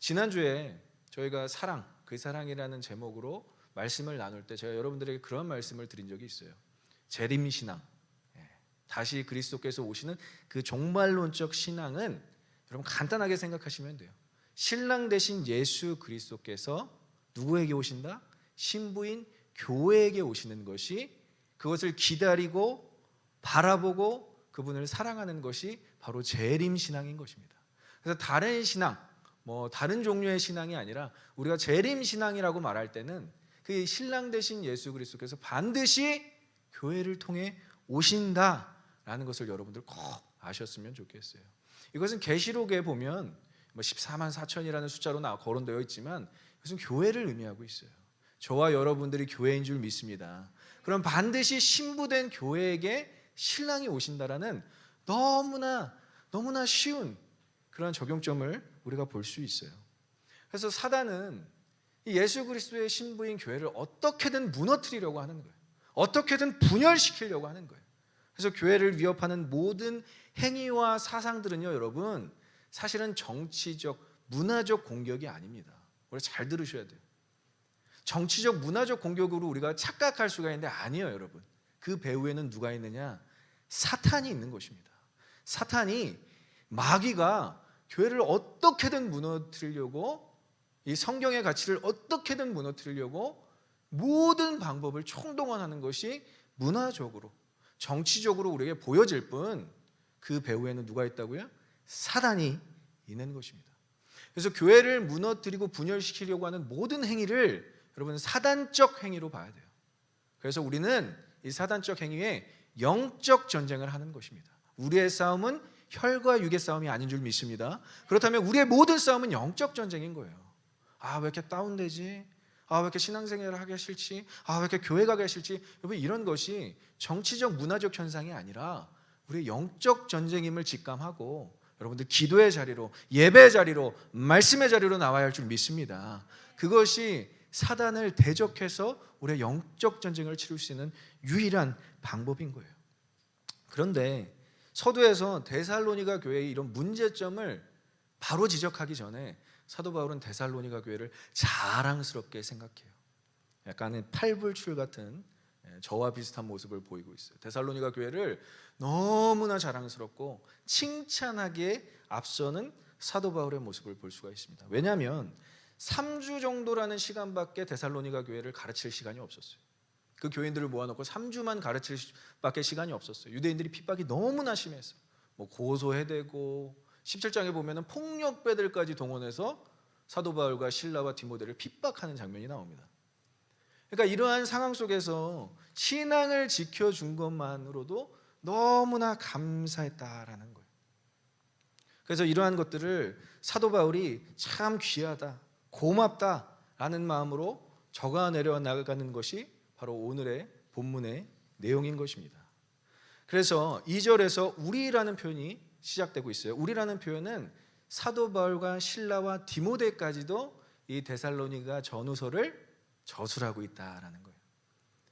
지난주에 저희가 사랑, 그 사랑이라는 제목으로 말씀을 나눌 때 제가 여러분들에게 그런 말씀을 드린 적이 있어요. 재림신앙, 다시 그리스도께서 오시는 그 종말론적 신앙은 여러분 간단하게 생각하시면 돼요. 신랑 되신 예수 그리스도께서 누구에게 오신다? 신부인 교회에게 오시는 것이, 그것을 기다리고 바라보고 그분을 사랑하는 것이 바로 재림신앙인 것입니다. 그래서 다른 신앙, 다른 종류의 신앙이 아니라 우리가 재림신앙이라고 말할 때는 그 신랑 되신 예수 그리스도께서 반드시 교회를 통해 오신다라는 것을 여러분들 꼭 아셨으면 좋겠어요. 이것은 계시록에 보면 14만 4천이라는 숫자로 거론되어 있지만 이것은 교회를 의미하고 있어요. 저와 여러분들이 교회인 줄 믿습니다. 그럼 반드시 신부된 교회에게 신랑이 오신다라는 너무나 쉬운 그런 적용점을 우리가 볼 수 있어요. 그래서 사단은 예수 그리스도의 신부인 교회를 어떻게든 무너뜨리려고 하는 거예요. 어떻게든 분열시키려고 하는 거예요. 그래서 교회를 위협하는 모든 행위와 사상들은요, 여러분, 사실은 정치적, 문화적 공격이 아닙니다. 우리 잘 들으셔야 돼요. 정치적, 문화적 공격으로 우리가 착각할 수가 있는데 아니에요, 여러분. 그 배후에는 누가 있느냐? 사탄이 있는 것입니다. 사탄이, 마귀가 교회를 어떻게든 무너뜨리려고, 이 성경의 가치를 어떻게든 무너뜨리려고 모든 방법을 총동원하는 것이 문화적으로, 정치적으로 우리에게 보여질 뿐 그 배후에는 누가 있다고요? 사단이 있는 것입니다. 그래서 교회를 무너뜨리고 분열시키려고 하는 모든 행위를 여러분 사단적 행위로 봐야 돼요. 그래서 우리는 이 사단적 행위에 영적 전쟁을 하는 것입니다. 우리의 싸움은 혈과 육의 싸움이 아닌 줄 믿습니다. 그렇다면 우리의 모든 싸움은 영적 전쟁인 거예요. 왜 이렇게 다운되지? 왜 이렇게 신앙생활을 하기 싫지? 왜 이렇게 교회 가기 싫지? 여러분, 이런 것이 정치적 문화적 현상이 아니라 우리의 영적 전쟁임을 직감하고 여러분들 기도의 자리로, 예배의 자리로, 말씀의 자리로 나와야 할 줄 믿습니다. 그것이 사단을 대적해서 우리의 영적 전쟁을 치를 수 있는 유일한 방법인 거예요. 그런데 서두에서 데살로니가 교회의 이런 문제점을 바로 지적하기 전에 사도 바울은 데살로니가 교회를 자랑스럽게 생각해요. 약간은 팔불출 같은 저와 비슷한 모습을 보이고 있어요. 데살로니가 교회를 너무나 자랑스럽고 칭찬하기에 앞서는 사도 바울의 모습을 볼 수가 있습니다. 왜냐하면 3주 정도라는 시간밖에 데살로니가 교회를 가르칠 시간이 없었어요. 그 교인들을 모아놓고 3주만 가르칠 밖에 시간이 없었어요. 유대인들이 핍박이 너무나 심해서 고소해대고 17장에 보면 폭력배들까지 동원해서 사도 바울과 실라와 디모데를 핍박하는 장면이 나옵니다. 그러니까 이러한 상황 속에서 신앙을 지켜준 것만으로도 너무나 감사했다라는 거예요. 그래서 이러한 것들을 사도 바울이 참 귀하다, 고맙다라는 마음으로 적어내려 나가는 것이 바로 오늘의 본문의 내용인 것입니다. 그래서 2절에서 우리라는 표현이 시작되고 있어요. 우리라는 표현은 사도 바울과 실라와 디모데까지도 이 데살로니가 전후서를 저술하고 있다라는 거예요.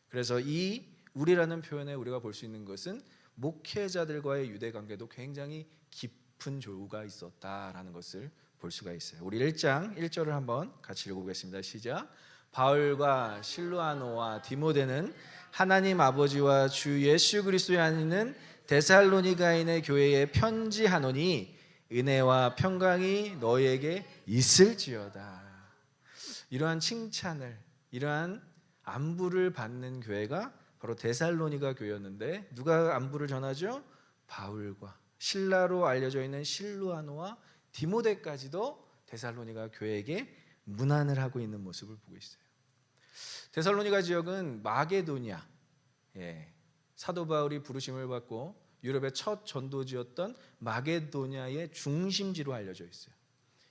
그래서 이 우리라는 표현에 우리가 볼 수 있는 것은 목회자들과의 유대 관계도 굉장히 깊은 조우가 있었다라는 것을 볼 수가 있어요. 우리 1장 1절을 한번 같이 읽어보겠습니다. 시작. 바울과 실루아노와 디모데는 하나님 아버지와 주 예수 그리스도의 안에 데살로니가인의 교회에 편지하노니 은혜와 평강이 너희에게 있을지어다. 이러한 칭찬을, 이러한 안부를 받는 교회가 바로 데살로니가 교회였는데 누가 안부를 전하죠? 바울과 실라로 알려져 있는 실루아노와 디모데까지도 데살로니가 교회에게 문안을 하고 있는 모습을 보고 있어요. 데살로니가 지역은 마게도니아, 사도 바울이 부르심을 받고 유럽의 첫 전도지였던 마게도니아의 중심지로 알려져 있어요.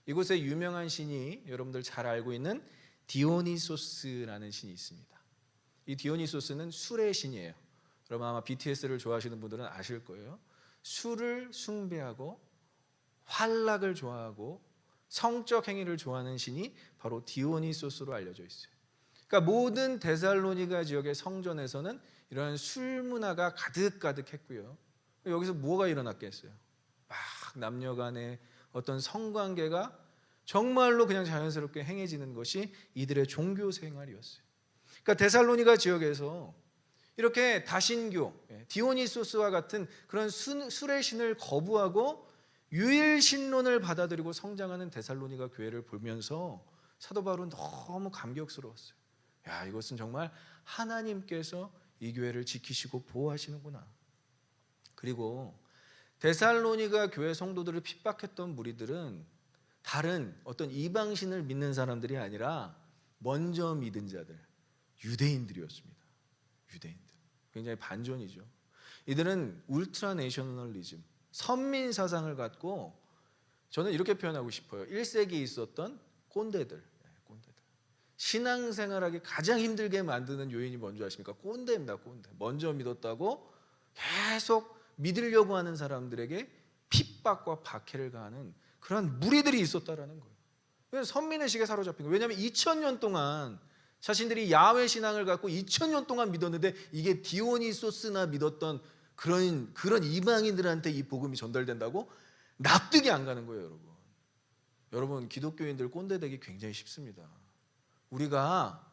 이곳에 유명한 신이 여러분들 잘 알고 있는 디오니소스라는 신이 있습니다. 이 디오니소스는 술의 신이에요. 여러분 아마 BTS를 좋아하시는 분들은 아실 거예요. 술을 숭배하고 환락을 좋아하고 성적 행위를 좋아하는 신이 바로 디오니소스로 알려져 있어요. 그러니까 모든 데살로니가 지역의 성전에서는 이런 술 문화가 가득가득했고요. 여기서 뭐가 일어났겠어요? 막 남녀 간의 어떤 성관계가 정말로 그냥 자연스럽게 행해지는 것이 이들의 종교 생활이었어요. 그러니까 데살로니가 지역에서 이렇게 다신교, 디오니소스와 같은 그런 술의 신을 거부하고 유일신론을 받아들이고 성장하는 데살로니가 교회를 보면서 사도 바울은 너무 감격스러웠어요. 야, 이것은 정말 하나님께서 이 교회를 지키시고 보호하시는구나. 그리고 데살로니가 교회 성도들을 핍박했던 무리들은 다른 어떤 이방신을 믿는 사람들이 아니라 먼저 믿은 자들, 유대인들이었습니다. 유대인들. 굉장히 반전이죠. 이들은 울트라 내셔널리즘, 선민 사상을 갖고, 저는 이렇게 표현하고 싶어요. 1세기에 있었던 꼰대들. 신앙생활하기 가장 힘들게 만드는 요인이 뭔지 아십니까? 꼰대입니다. 꼰대. 먼저 믿었다고 계속 믿으려고 하는 사람들에게 핍박과 박해를 가하는 그런 무리들이 있었다라는 거예요. 그래서 선민의식에 사로잡힌 거예요. 왜냐하면 2000년 동안 자신들이 야훼 신앙을 갖고 2000년 동안 믿었는데, 이게 디오니소스나 믿었던 그런 이방인들한테 이 복음이 전달된다고 납득이 안 가는 거예요, 여러분. 여러분, 기독교인들 꼰대 되기 굉장히 쉽습니다. 우리가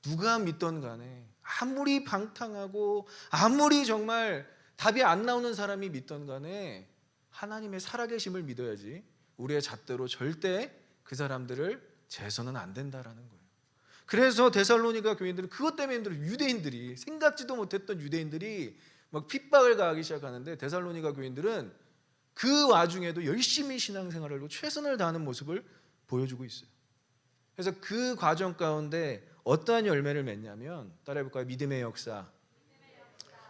누가 믿던 간에 아무리 방탕하고 아무리 정말 답이 안 나오는 사람이 믿던 간에 하나님의 살아계심을 믿어야지 우리의 잣대로 절대 그 사람들을 재서는 안 된다라는 거예요. 그래서 데살로니가 교인들은 그것 때문에 힘들어요. 유대인들이, 생각지도 못했던 유대인들이 막 핍박을 가하기 시작하는데, 데살로니가 교인들은 그 와중에도 열심히 신앙생활을 하고 최선을 다하는 모습을 보여주고 있어요. 그래서 그 과정 가운데 어떠한 열매를 맺냐면, 따라해볼까요? 믿음의 역사,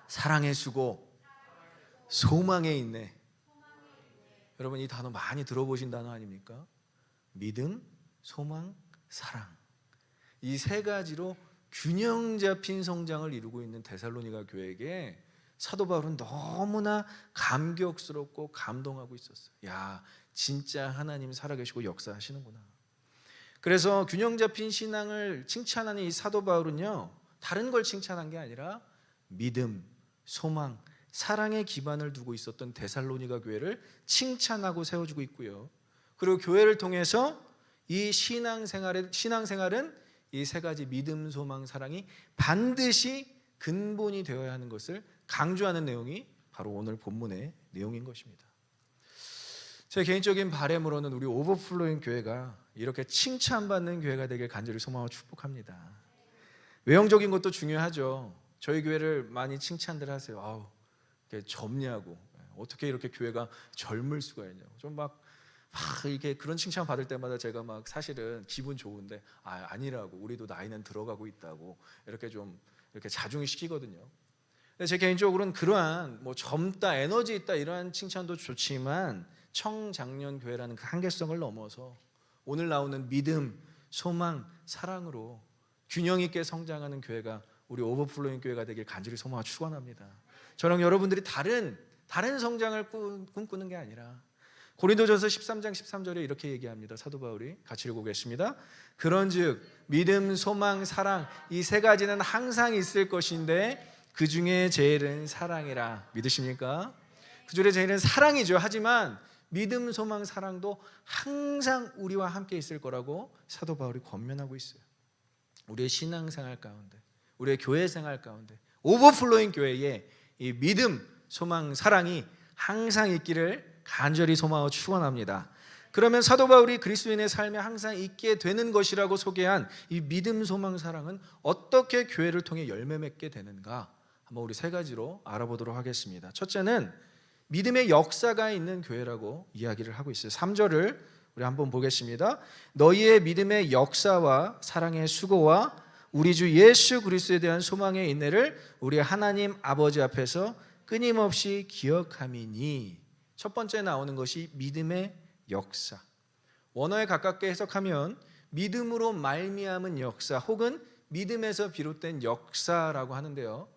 사랑의 수고, 소망의 인내. 여러분, 이 단어 많이 들어보신 단어 아닙니까? 믿음, 소망, 사랑. 이 세 가지로 균형 잡힌 성장을 이루고 있는 데살로니가 교회에게 사도 바울은 너무나 감격스럽고 감동하고 있었어요. 야, 진짜 하나님 살아계시고 역사하시는구나. 그래서 균형 잡힌 신앙을 칭찬하는 이 사도 바울은요, 다른 걸 칭찬한 게 아니라 믿음, 소망, 사랑의 기반을 두고 있었던 데살로니가 교회를 칭찬하고 세워주고 있고요. 그리고 교회를 통해서 이 신앙생활은 이 세 가지 믿음, 소망, 사랑이 반드시 근본이 되어야 하는 것을 강조하는 내용이 바로 오늘 본문의 내용인 것입니다. 제 개인적인 바람으로는 우리 오버플로잉 교회가 이렇게 칭찬받는 교회가 되길 간절히 소망하고 축복합니다. 외형적인 것도 중요하죠. 저희 교회를 많이 칭찬들 하세요. 아우, 젊냐고, 어떻게 이렇게 교회가 젊을 수가 있냐고. 좀 막 이게 그런 칭찬 받을 때마다 제가 막 사실은 기분 좋은데, 아니라고, 우리도 나이는 들어가고 있다고 이렇게 좀 이렇게 자중시키거든요. 근데 제 개인적으로는 그러한 젊다, 에너지 있다 이러한 칭찬도 좋지만, 청장년 교회라는 그 한계성을 넘어서 오늘 나오는 믿음, 소망, 사랑으로 균형 있게 성장하는 교회가 우리 오버플로잉 교회가 되길 간절히 소망하고 축원합니다. 저랑 여러분들이 다른 성장을 꿈꾸는 게 아니라, 고린도전서 13장 13절에 이렇게 얘기합니다. 사도 바울이 같이 읽어보겠습니다. 그런즉 믿음, 소망, 사랑 이 세 가지는 항상 있을 것인데 그 중에 제일은 사랑이라. 믿으십니까? 그 중에 제일은 사랑이죠. 하지만 믿음, 소망, 사랑도 항상 우리와 함께 있을 거라고 사도 바울이 권면하고 있어요. 우리의 신앙생활 가운데, 우리의 교회 생활 가운데 오버플로잉 교회에 이 믿음, 소망, 사랑이 항상 있기를 간절히 소망하고 축원합니다. 그러면 사도 바울이 그리스도인의 삶에 항상 있게 되는 것이라고 소개한 이 믿음, 소망, 사랑은 어떻게 교회를 통해 열매 맺게 되는가? 한번 우리 세 가지로 알아보도록 하겠습니다. 첫째는 믿음의 역사가 있는 교회라고 이야기를 하고 있어요. 3절을 우리 한번 보겠습니다. 너희의 믿음의 역사와 사랑의 수고와 우리 주 예수 그리스도에 대한 소망의 인내를 우리 하나님 아버지 앞에서 끊임없이 기억함이니. 첫 번째 나오는 것이 믿음의 역사. 원어에 가깝게 해석하면 믿음으로 말미암은 역사, 혹은 믿음에서 비롯된 역사라고 하는데요.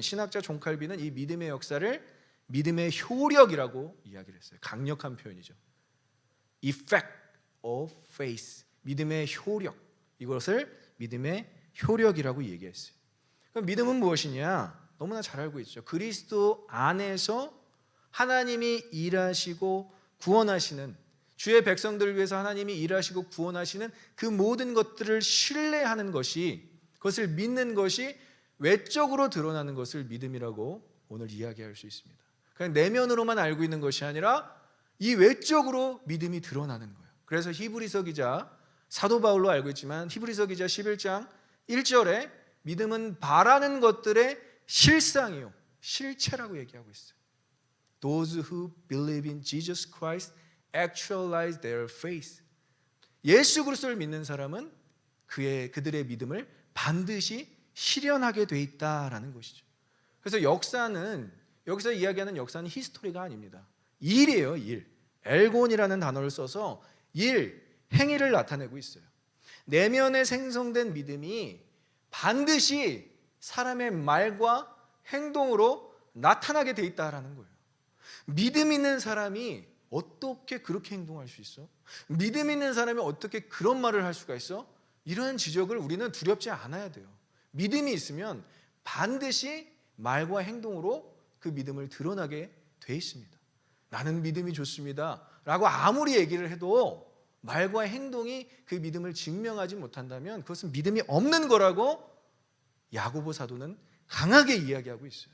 신학자 존 칼빈은 이 믿음의 역사를 믿음의 효력이라고 이야기를 했어요. 강력한 표현이죠. Effect of faith, 믿음의 효력, 이것을 믿음의 효력이라고 얘기했어요. 그럼 믿음은 무엇이냐? 너무나 잘 알고 있죠. 그리스도 안에서 하나님이 일하시고 구원하시는, 주의 백성들을 위해서 하나님이 일하시고 구원하시는 그 모든 것들을 신뢰하는 것이, 그것을 믿는 것이 외적으로 드러나는 것을 믿음이라고 오늘 이야기할 수 있습니다. 그냥 내면으로만 알고 있는 것이 아니라 이 외적으로 믿음이 드러나는 거예요. 그래서 히브리서 기자, 사도 바울로 알고 있지만 히브리서 기자 11장 1절에 믿음은 바라는 것들의 실상이요, 실체라고 얘기하고 있어요. Those who believe in Jesus Christ actualize their faith. 예수 그리스도를 믿는 사람은 그들의 믿음을 반드시 실현하게 돼 있다라는 것이죠. 그래서 역사는, 여기서 이야기하는 역사는 히스토리가 아닙니다. 일이에요, 일. 엘곤이라는 단어를 써서 일, 행위를 나타내고 있어요. 내면에 생성된 믿음이 반드시 사람의 말과 행동으로 나타나게 돼 있다라는 거예요. 믿음 있는 사람이 어떻게 그렇게 행동할 수 있어? 믿음 있는 사람이 어떻게 그런 말을 할 수가 있어? 이런 지적을 우리는 두렵지 않아야 돼요. 믿음이 있으면 반드시 말과 행동으로 그 믿음을 드러나게 돼 있습니다. 나는 믿음이 좋습니다 라고 아무리 얘기를 해도 말과 행동이 그 믿음을 증명하지 못한다면 그것은 믿음이 없는 거라고 야고보 사도는 강하게 이야기하고 있어요.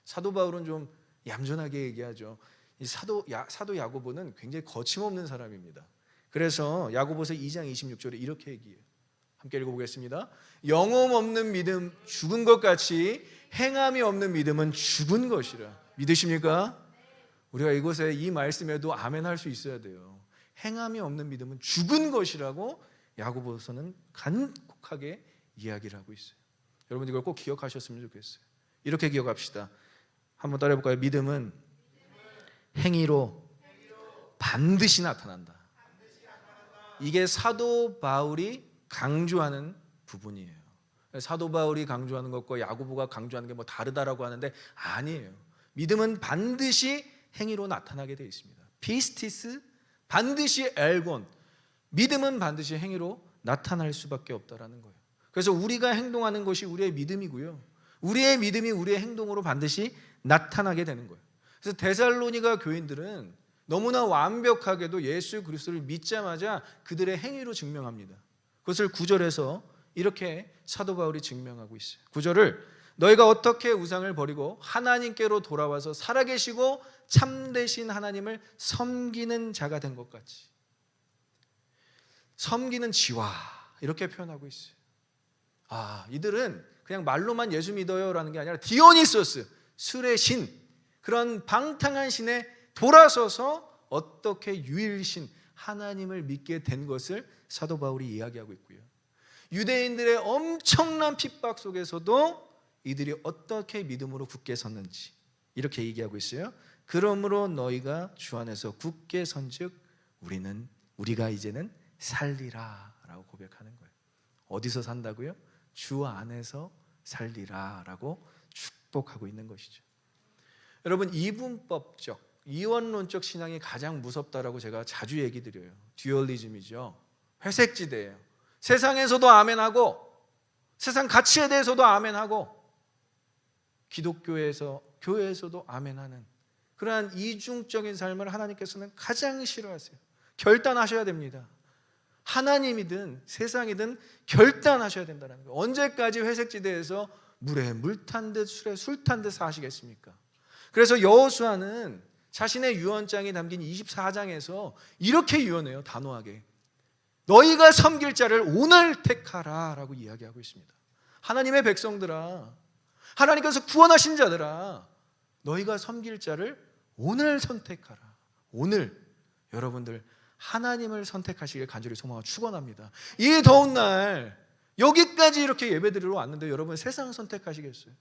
사도 바울은 좀 얌전하게 얘기하죠. 이 사도 야고보는 굉장히 거침없는 사람입니다. 그래서 야고보서 2장 26절에 이렇게 얘기해요. 함께 읽어보겠습니다. 영혼 없는 믿음 죽은 것 같이 행함이 없는 믿음은 죽은 것이라. 믿으십니까? 우리가 이곳에 이 말씀에도 아멘 할 수 있어야 돼요. 행함이 없는 믿음은 죽은 것이라고 야고보서는 간곡하게 이야기를 하고 있어요. 여러분 이걸 꼭 기억하셨으면 좋겠어요. 이렇게 기억합시다. 한번 따라해볼까요? 믿음은 행위로 반드시 나타난다. 이게 사도 바울이 강조하는 부분이에요. 사도 바울이 강조하는 것과 야고보가 강조하는 게 뭐 다르다라고 하는데 아니에요. 믿음은 반드시 행위로 나타나게 되어 있습니다. 피스티스, 반드시 엘곤, 믿음은 반드시 행위로 나타날 수밖에 없다라는 거예요. 그래서 우리가 행동하는 것이 우리의 믿음이고요, 우리의 믿음이 우리의 행동으로 반드시 나타나게 되는 거예요. 그래서 데살로니가 교인들은 너무나 완벽하게도 예수 그리스도를 믿자마자 그들의 행위로 증명합니다. 그것을 9절에서 이렇게 사도 바울이 증명하고 있어요. 9절을 너희가 어떻게 우상을 버리고 하나님께로 돌아와서 살아계시고 참되신 하나님을 섬기는 자가 된 것 같이. 섬기는 지와 이렇게 표현하고 있어요. 이들은 그냥 말로만 예수 믿어요라는 게 아니라 디오니소스, 술의 신, 그런 방탕한 신에 돌아서서 어떻게 유일신 하나님을 믿게 된 것을 사도 바울이 이야기하고 있고요, 유대인들의 엄청난 핍박 속에서도 이들이 어떻게 믿음으로 굳게 섰는지 이렇게 얘기하고 있어요. 그러므로 너희가 주 안에서 굳게 선즉 우리가 이제는 살리라 라고 고백하는 거예요. 어디서 산다고요? 주 안에서 살리라 라고 축복하고 있는 것이죠. 여러분, 이분법적, 이원론적 신앙이 가장 무섭다라고 제가 자주 얘기 드려요. 듀얼리즘이죠. 회색지대예요. 세상에서도 아멘하고 세상 가치에 대해서도 아멘하고 교회에서도 아멘하는 그러한 이중적인 삶을 하나님께서는 가장 싫어하세요. 결단하셔야 됩니다. 하나님이든 세상이든 결단하셔야 된다는 거예요. 언제까지 회색지대에서 물에 물 탄 듯 술에 술 탄 듯 사시겠습니까? 그래서 여호수아는 자신의 유언장이 담긴 24장에서 이렇게 유언해요. 단호하게. 너희가 섬길 자를 오늘 택하라 라고 이야기하고 있습니다. 하나님의 백성들아, 하나님께서 구원하신 자들아, 너희가 섬길 자를 오늘 선택하라. 오늘 여러분들 하나님을 선택하시길 간절히 소망하고 축원합니다. 이 더운 날 여기까지 이렇게 예배드리러 왔는데 여러분 세상 선택하시겠어요?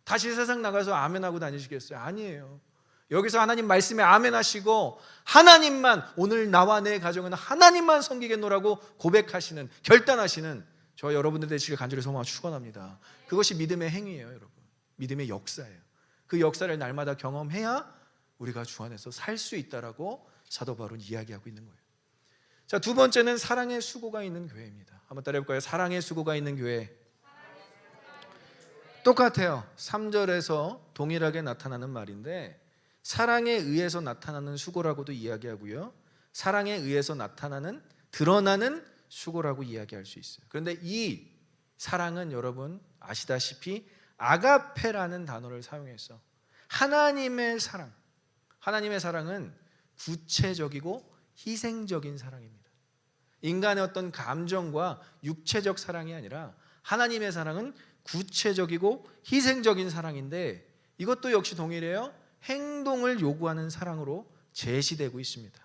다시 세상 나가서 아멘하고 다니시겠어요? 아니에요. 여기서 하나님 말씀에 아멘하시고 하나님만, 오늘 나와 내 가정은 하나님만 섬기겠노라고 고백하시는, 결단하시는 저 여러분들 되시길 간절히 소망하고 축원합니다. 그것이 믿음의 행위예요, 여러분. 믿음의 역사예요. 그 역사를 날마다 경험해야 우리가 주 안에서 살 수 있다라고 사도 바울은 이야기하고 있는 거예요. 자, 두 번째는 사랑의 수고가 있는 교회입니다. 한번 따라해볼까요? 사랑의 수고가 있는 교회. 똑같아요. 3절에서 동일하게 나타나는 말인데 사랑에 의해서 나타나는 수고라고도 이야기하고요, 사랑에 의해서 나타나는 드러나는 수고라고 이야기할 수 있어요. 그런데 이 사랑은 여러분 아시다시피 아가페라는 단어를 사용해서 하나님의 사랑은 구체적이고 희생적인 사랑입니다. 인간의 어떤 감정과 육체적 사랑이 아니라 하나님의 사랑은 구체적이고 희생적인 사랑인데 이것도 역시 동일해요. 행동을 요구하는 사랑으로 제시되고 있습니다.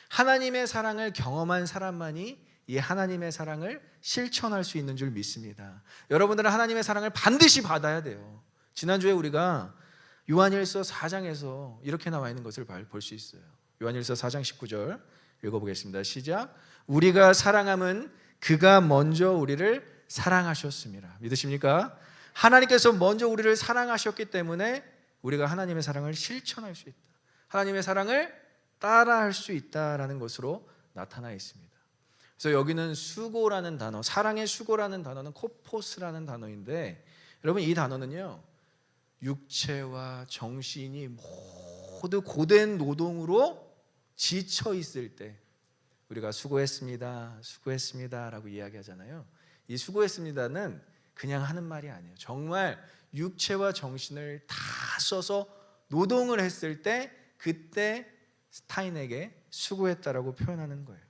하나님의 사랑을 경험한 사람만이 이 하나님의 사랑을 실천할 수 있는 줄 믿습니다. 여러분들은 하나님의 사랑을 반드시 받아야 돼요. 지난주에 우리가 요한일서 4장에서 이렇게 나와 있는 것을 볼 수 있어요. 요한일서 4장 19절 읽어보겠습니다. 시작. 우리가 사랑함은 그가 먼저 우리를 사랑하셨습니다. 믿으십니까? 하나님께서 먼저 우리를 사랑하셨기 때문에 우리가 하나님의 사랑을 실천할 수 있다. 하나님의 사랑을 따라할 수 있다라는 것으로 나타나 있습니다. 그래서 여기는 수고라는 단어, 사랑의 수고라는 단어는 코포스라는 단어인데 여러분 이 단어는요 육체와 정신이 모두 고된 노동으로 지쳐 있을 때 우리가 수고했습니다, 수고했습니다라고 이야기하잖아요. 이 수고했습니다는 그냥 하는 말이 아니에요. 정말 육체와 정신을 다 써서 노동을 했을 때 그때 타인에게 수고했다라고 표현하는 거예요.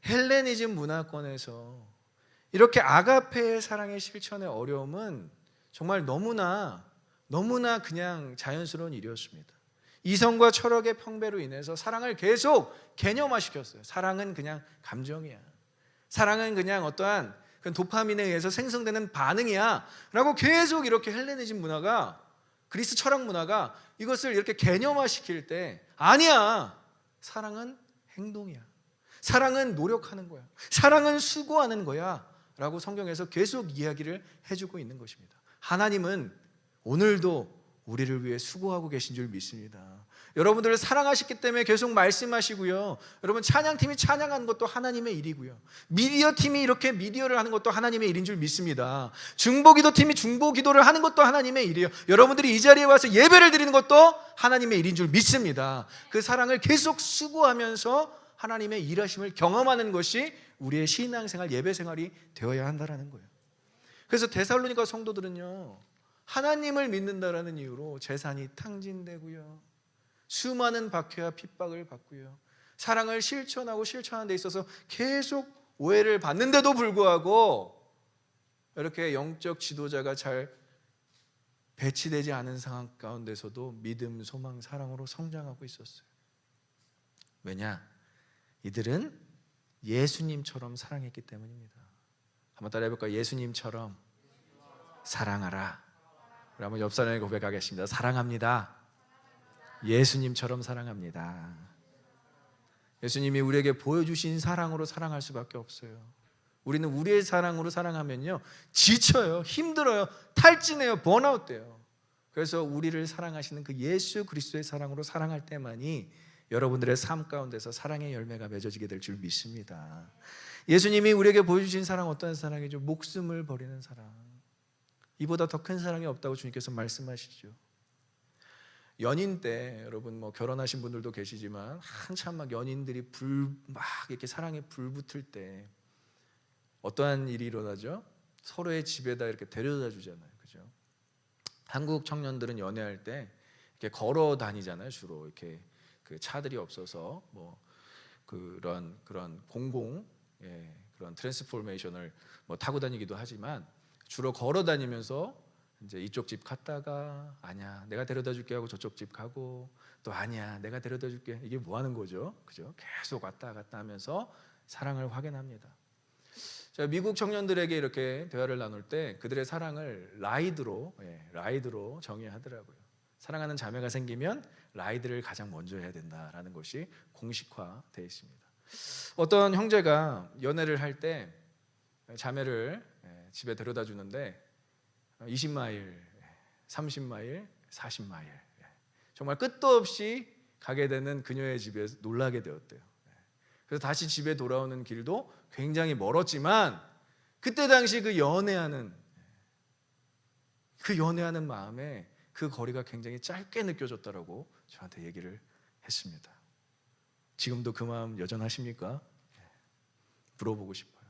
헬레니즘 문화권에서 이렇게 아가페의 사랑의 실천의 어려움은 정말 너무나 그냥 자연스러운 일이었습니다. 이성과 철학의 평배로 인해서 사랑을 계속 개념화시켰어요. 사랑은 그냥 감정이야. 사랑은 그냥 어떠한 도파민에 의해서 생성되는 반응이야 라고 계속 이렇게 헬레니즘 문화가, 그리스 철학 문화가 이것을 이렇게 개념화시킬 때 아니야, 사랑은 행동이야, 사랑은 노력하는 거야, 사랑은 수고하는 거야 라고 성경에서 계속 이야기를 해주고 있는 것입니다. 하나님은 오늘도 우리를 위해 수고하고 계신 줄 믿습니다. 여러분들을 사랑하셨기 때문에 계속 말씀하시고요. 여러분 찬양팀이 찬양하는 것도 하나님의 일이고요. 미디어팀이 이렇게 미디어를 하는 것도 하나님의 일인 줄 믿습니다. 중보기도팀이 중보기도를 하는 것도 하나님의 일이에요. 여러분들이 이 자리에 와서 예배를 드리는 것도 하나님의 일인 줄 믿습니다. 그 사랑을 계속 수고하면서 하나님의 일하심을 경험하는 것이 우리의 신앙생활, 예배생활이 되어야 한다는 거예요. 그래서 데살로니가 성도들은요 하나님을 믿는다라는 이유로 재산이 탕진되고요, 수많은 박해와 핍박을 받고요, 사랑을 실천하는 데 있어서 계속 오해를 받는데도 불구하고 이렇게 영적 지도자가 잘 배치되지 않은 상황 가운데서도 믿음, 소망, 사랑으로 성장하고 있었어요. 왜냐? 이들은 예수님처럼 사랑했기 때문입니다. 한번 따라해 볼까요? 예수님처럼 사랑하라. 우리 한번 옆 사람에게 고백하겠습니다. 사랑합니다. 예수님처럼 사랑합니다. 예수님이 우리에게 보여주신 사랑으로 사랑할 수밖에 없어요. 우리는 우리의 사랑으로 사랑하면요 지쳐요, 힘들어요, 탈진해요, 번아웃 돼요. 그래서 우리를 사랑하시는 그 예수 그리스도의 사랑으로 사랑할 때만이 여러분들의 삶 가운데서 사랑의 열매가 맺어지게 될 줄 믿습니다. 예수님이 우리에게 보여주신 사랑 어떤 사랑이죠? 목숨을 버리는 사랑. 이보다 더 큰 사랑이 없다고 주님께서 말씀하시죠. 연인 때 여러분 뭐 결혼하신 분들도 계시지만 한참 막 연인들이 막 이렇게 사랑에 불 붙을 때 어떠한 일이 일어나죠? 서로의 집에다 이렇게 데려다 주잖아요, 그죠? 한국 청년들은 연애할 때 이렇게 걸어 다니잖아요, 주로 이렇게 그 차들이 없어서 뭐 그런 그런 트랜스포메이션을 뭐 타고 다니기도 하지만 주로 걸어 다니면서 이제 이쪽 집 갔다가 아니야 내가 데려다 줄게 하고 저쪽 집 가고 또 아니야 내가 데려다 줄게, 이게 뭐 하는 거죠? 그죠? 계속 왔다 갔다 하면서 사랑을 확인합니다. 제가 미국 청년들에게 이렇게 대화를 나눌 때 그들의 사랑을 라이드로 정의하더라고요. 사랑하는 자매가 생기면 라이드를 가장 먼저 해야 된다라는 것이 공식화되어 있습니다. 어떤 형제가 연애를 할 때 자매를 집에 데려다 주는데 20마일, 30마일, 40마일 정말 끝도 없이 가게 되는 그녀의 집에 놀라게 되었대요. 그래서 다시 집에 돌아오는 길도 굉장히 멀었지만 그때 당시 그 연애하는 마음에 그 거리가 굉장히 짧게 느껴졌다라고 저한테 얘기를 했습니다. 지금도 그 마음 여전하십니까? 물어보고 싶어요.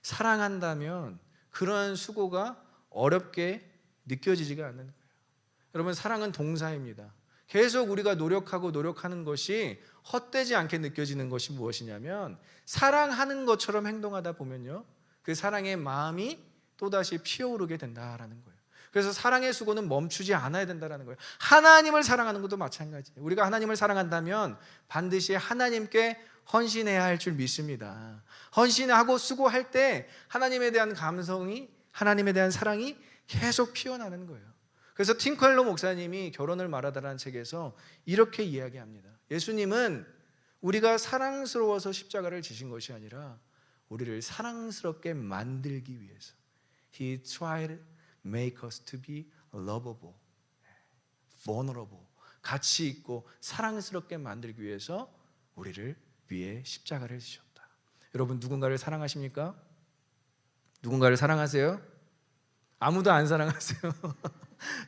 사랑한다면 그러한 수고가 어렵게 느껴지지가 않는 거예요. 여러분, 사랑은 동사입니다. 계속 우리가 노력하는 것이 헛되지 않게 느껴지는 것이 무엇이냐면, 사랑하는 것처럼 행동하다 보면요, 그 사랑의 마음이 또다시 피어오르게 된다라는 거예요. 그래서 사랑의 수고는 멈추지 않아야 된다는 거예요. 하나님을 사랑하는 것도 마찬가지예요. 우리가 하나님을 사랑한다면 반드시 하나님께 헌신해야 할 줄 믿습니다. 헌신하고 수고할 때 하나님에 대한 감성이, 하나님에 대한 사랑이 계속 피어나는 거예요. 그래서 팀컬러 목사님이 결혼을 말하다라는 책에서 이렇게 이야기합니다. 예수님은 우리가 사랑스러워서 십자가를 지신 것이 아니라 우리를 사랑스럽게 만들기 위해서 He tried to make us to be lovable, vulnerable, 가치 있고 사랑스럽게 만들기 위해서 우리를 위해 십자가를 지셨다. 여러분, 누군가를 사랑하십니까? 누군가를 사랑하세요? 아무도 안 사랑하세요.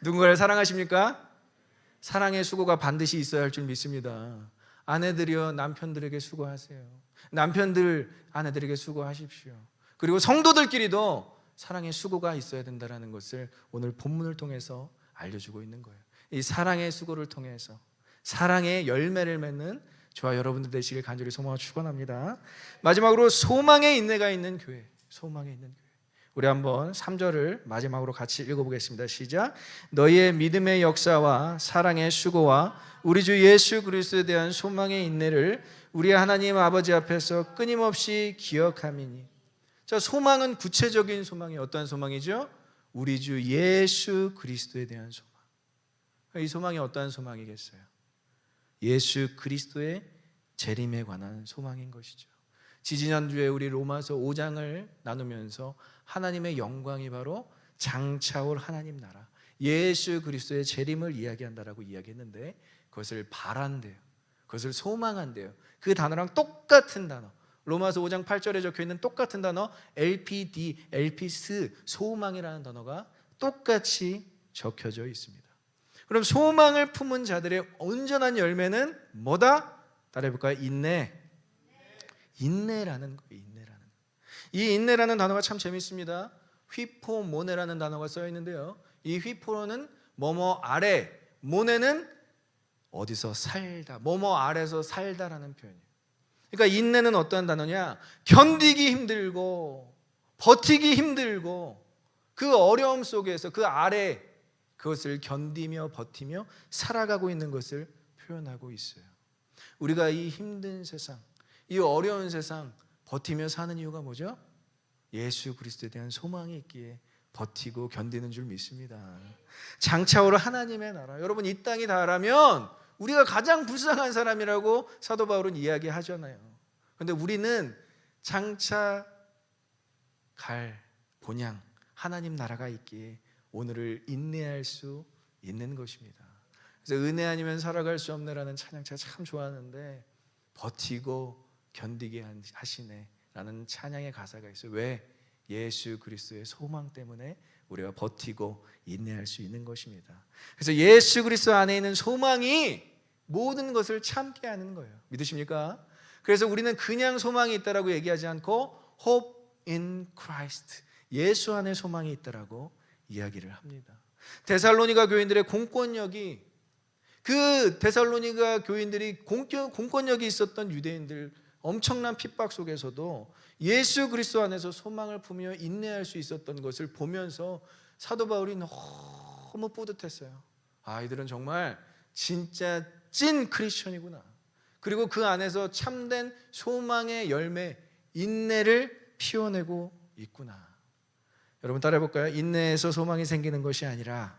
누군가를 사랑하십니까? 사랑의 수고가 반드시 있어야 할 줄 믿습니다. 아내들이여 남편들에게 수고하세요. 남편들 아내들에게 수고하십시오. 그리고 성도들끼리도 사랑의 수고가 있어야 된다는 것을 오늘 본문을 통해서 알려주고 있는 거예요. 이 사랑의 수고를 통해서 사랑의 열매를 맺는 저와 여러분들 되시길 간절히 소망하고 축원합니다. 마지막으로 소망의 인내가 있는 교회, 소망의 있는 교회. 우리 한번 3절을 마지막으로 같이 읽어보겠습니다. 시작. 너희의 믿음의 역사와 사랑의 수고와 우리 주 예수 그리스도에 대한 소망의 인내를 우리 하나님 아버지 앞에서 끊임없이 기억함이니. 자, 소망은 구체적인 소망이 어떠한 소망이죠? 우리 주 예수 그리스도에 대한 소망. 이 소망이 어떠한 소망이겠어요? 예수 그리스도의 재림에 관한 소망인 것이죠. 지지난주에 우리 로마서 5장을 나누면서 하나님의 영광이 바로 장차올 하나님 나라, 예수 그리스도의 재림을 이야기한다라고 이야기했는데, 그것을 바란대요. 그것을 소망한대요. 그 단어랑 똑같은 단어, 로마서 5장 8절에 적혀있는 똑같은 단어 LPD, 엘피스, 소망이라는 단어가 똑같이 적혀져 있습니다. 그럼 소망을 품은 자들의 온전한 열매는 뭐다? 따라해볼까요? 인내. 인내라는 거예요. 인내라는. 이 인내라는 단어가 참 재밌습니다. 휘포모네라는 단어가 써 있는데요, 이 휘포는 뭐뭐 아래, 모네는 어디서 살다, 뭐뭐 아래서 살다라는 표현이에요. 그러니까 인내는 어떠한 단어냐? 견디기 힘들고 버티기 힘들고 그 어려움 속에서 그 아래, 그것을 견디며 버티며 살아가고 있는 것을 표현하고 있어요. 우리가 이 힘든 세상, 이 어려운 세상 버티며 사는 이유가 뭐죠? 예수 그리스도에 대한 소망이 있기에 버티고 견디는 줄 믿습니다. 장차올 하나님의 나라. 여러분, 이 땅이 닿으면 우리가 가장 불쌍한 사람이라고 사도 바울은 이야기하잖아요. 그런데 우리는 장차 갈 본향 하나님 나라가 있기에 오늘을 인내할 수 있는 것입니다. 그래서 은혜 아니면 살아갈 수 없네라는 찬양 제가 참 좋아하는데, 버티고 견디게 하시네 라는 찬양의 가사가 있어요. 왜? 예수 그리스도의 소망 때문에 우리가 버티고 인내할 수 있는 것입니다. 그래서 예수 그리스도 안에 있는 소망이 모든 것을 참게 하는 거예요. 믿으십니까? 그래서 우리는 그냥 소망이 있다라고 얘기하지 않고 Hope in Christ, 예수 안에 소망이 있다라고 이야기를 합니다. 데살로니가 교인들의 공권력이, 그 데살로니가 교인들이 공권력이 있었던 유대인들 엄청난 핍박 속에서도 예수 그리스도 안에서 소망을 품으며 인내할 수 있었던 것을 보면서 사도 바울이 너무 뿌듯했어요. 아, 이들은 정말 진짜 찐 크리스천이구나. 그리고 그 안에서 참된 소망의 열매, 인내를 피워내고 있구나. 여러분 따라해볼까요? 인내에서 소망이 생기는 것이 아니라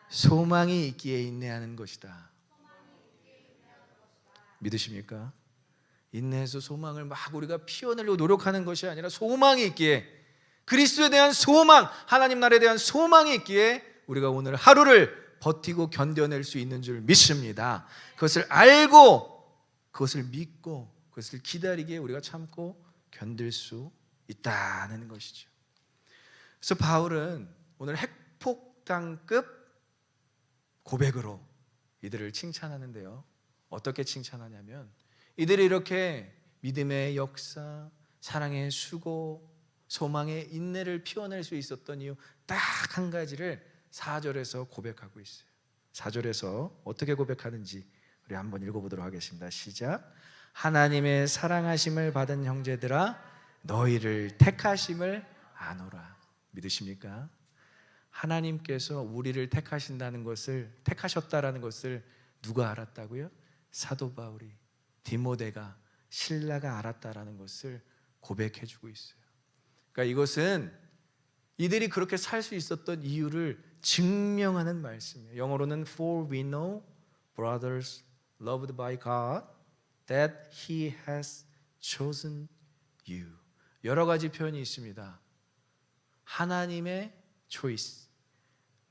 소망이 있기에 인내하는 것이다. 믿으십니까? 인내해서 소망을 막 우리가 피워내려고 노력하는 것이 아니라 소망이 있기에, 그리스도에 대한 소망, 하나님 나라에 대한 소망이 있기에 우리가 오늘 하루를 버티고 견뎌낼 수 있는 줄 믿습니다. 그것을 알고, 그것을 믿고, 그것을 기다리기에 우리가 참고 견딜 수 있다는 것이죠. 그래서 바울은 오늘 핵폭탄급 고백으로 이들을 칭찬하는데요, 어떻게 칭찬하냐면 이들이 이렇게 믿음의 역사, 사랑의 수고, 소망의 인내를 피워낼 수 있었던 이유 딱 한 가지를 4절에서 고백하고 있어요. 4절에서 어떻게 고백하는지 우리 한번 읽어보도록 하겠습니다. 시작. 하나님의 사랑하심을 받은 형제들아 너희를 택하심을 아노라. 믿으십니까? 하나님께서 우리를 택하셨다라는 것을 누가 알았다고요? 사도 바울이, 디모데가, 신라가 알았다라는 것을 고백해주고 있어요. 그러니까 이것은 이들이 그렇게 살 수 있었던 이유를 증명하는 말씀이에요. 영어로는 For we know, brothers loved by God, that He has chosen you. 여러 가지 표현이 있습니다. 하나님의 choice,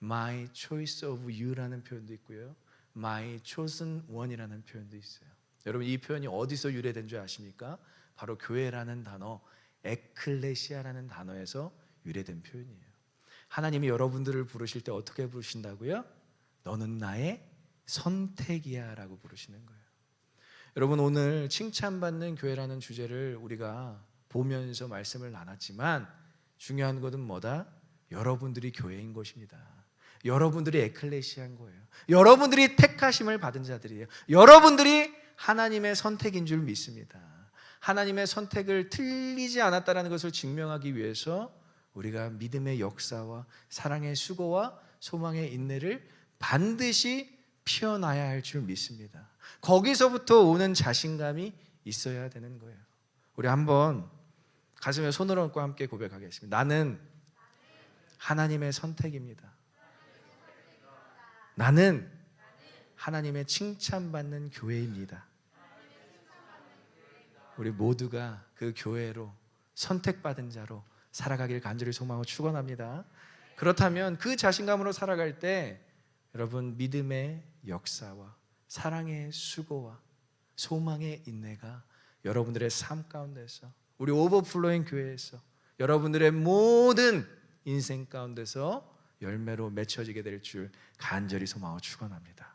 my choice of you라는 표현도 있고요, my chosen one이라는 표현도 있어요. 여러분 이 표현이 어디서 유래된 줄 아십니까? 바로 교회라는 단어, 에클레시아라는 단어에서 유래된 표현이에요. 하나님이 여러분들을 부르실 때 어떻게 부르신다고요? 너는 나의 선택이야 라고 부르시는 거예요. 여러분 오늘 칭찬받는 교회라는 주제를 우리가 보면서 말씀을 나눴지만 중요한 것은 뭐다? 여러분들이 교회인 것입니다. 여러분들이 에클레시아인 거예요. 여러분들이 택하심을 받은 자들이에요. 여러분들이 하나님의 선택인 줄 믿습니다. 하나님의 선택을 틀리지 않았다는 것을 증명하기 위해서 우리가 믿음의 역사와 사랑의 수고와 소망의 인내를 반드시 피워나야 할 줄 믿습니다. 거기서부터 오는 자신감이 있어야 되는 거예요. 우리 한번 가슴에 손을 얹고 함께 고백하겠습니다. 나는 하나님의 선택입니다. 나는 하나님의 칭찬받는 교회입니다. 우리 모두가 그 교회로 선택받은 자로 살아가길 간절히 소망하고 축원합니다. 그렇다면 그 자신감으로 살아갈 때 여러분 믿음의 역사와 사랑의 수고와 소망의 인내가 여러분들의 삶 가운데서 우리 오버플로잉 교회에서 여러분들의 모든 인생 가운데서 열매로 맺혀지게 될 줄 간절히 소망하고 축원합니다.